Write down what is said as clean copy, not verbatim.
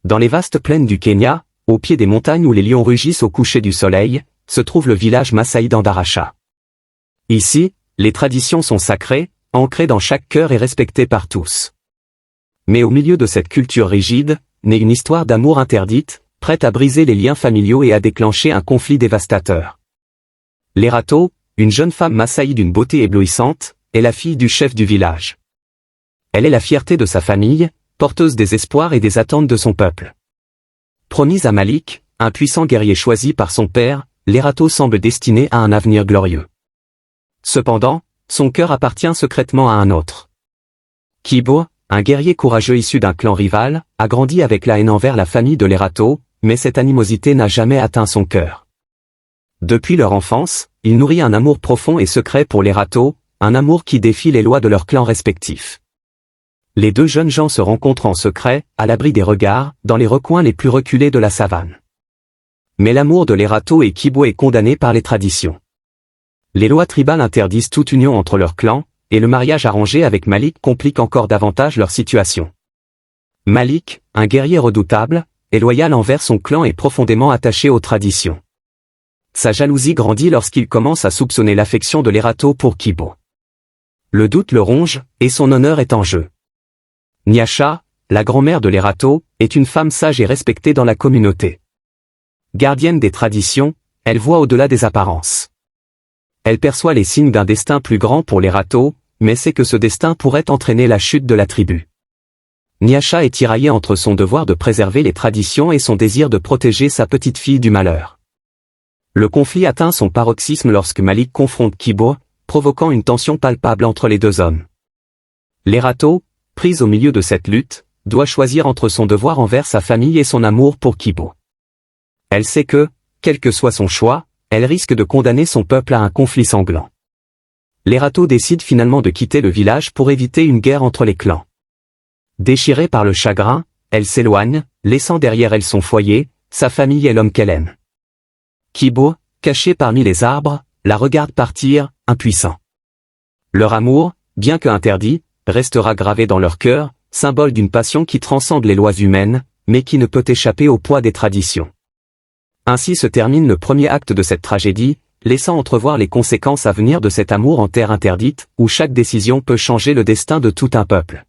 Dans les vastes plaines du Kenya, au pied des montagnes où les lions rugissent au coucher du soleil, se trouve le village Maasai d'Endarasha. Ici, les traditions sont sacrées, ancrées dans chaque cœur et respectées par tous. Mais au milieu de cette culture rigide, naît une histoire d'amour interdite, prête à briser les liens familiaux et à déclencher un conflit dévastateur. Lerato, une jeune femme Maasai d'une beauté éblouissante, est la fille du chef du village. Elle est la fierté de sa famille, porteuse des espoirs et des attentes de son peuple. Promise à Malik, un puissant guerrier choisi par son père, Lerato semble destiné à un avenir glorieux. Cependant, son cœur appartient secrètement à un autre. Kibo, un guerrier courageux issu d'un clan rival, a grandi avec la haine envers la famille de Lerato, mais cette animosité n'a jamais atteint son cœur. Depuis leur enfance, il nourrit un amour profond et secret pour Lerato, un amour qui défie les lois de leurs clans respectifs. Les deux jeunes gens se rencontrent en secret, à l'abri des regards, dans les recoins les plus reculés de la savane. Mais l'amour de Lerato et Kibo est condamné par les traditions. Les lois tribales interdisent toute union entre leurs clans, et le mariage arrangé avec Malik complique encore davantage leur situation. Malik, un guerrier redoutable, est loyal envers son clan et profondément attaché aux traditions. Sa jalousie grandit lorsqu'il commence à soupçonner l'affection de Lerato pour Kibo. Le doute le ronge, et son honneur est en jeu. Nyasha, la grand-mère de Lerato, est une femme sage et respectée dans la communauté. Gardienne des traditions, elle voit au-delà des apparences. Elle perçoit les signes d'un destin plus grand pour Lerato, mais sait que ce destin pourrait entraîner la chute de la tribu. Nyasha est tiraillée entre son devoir de préserver les traditions et son désir de protéger sa petite fille du malheur. Le conflit atteint son paroxysme lorsque Malik confronte Kibo, provoquant une tension palpable entre les deux hommes. Lerato, prise au milieu de cette lutte, doit choisir entre son devoir envers sa famille et son amour pour Kibo. Elle sait que, quel que soit son choix, elle risque de condamner son peuple à un conflit sanglant. Lerato décide finalement de quitter le village pour éviter une guerre entre les clans. Déchirée par le chagrin, elle s'éloigne, laissant derrière elle son foyer, sa famille et l'homme qu'elle aime. Kibo, caché parmi les arbres, la regarde partir, impuissant. Leur amour, bien que interdit, restera gravé dans leur cœur, symbole d'une passion qui transcende les lois humaines, mais qui ne peut échapper au poids des traditions. Ainsi se termine le premier acte de cette tragédie, laissant entrevoir les conséquences à venir de cet amour en terre interdite, où chaque décision peut changer le destin de tout un peuple.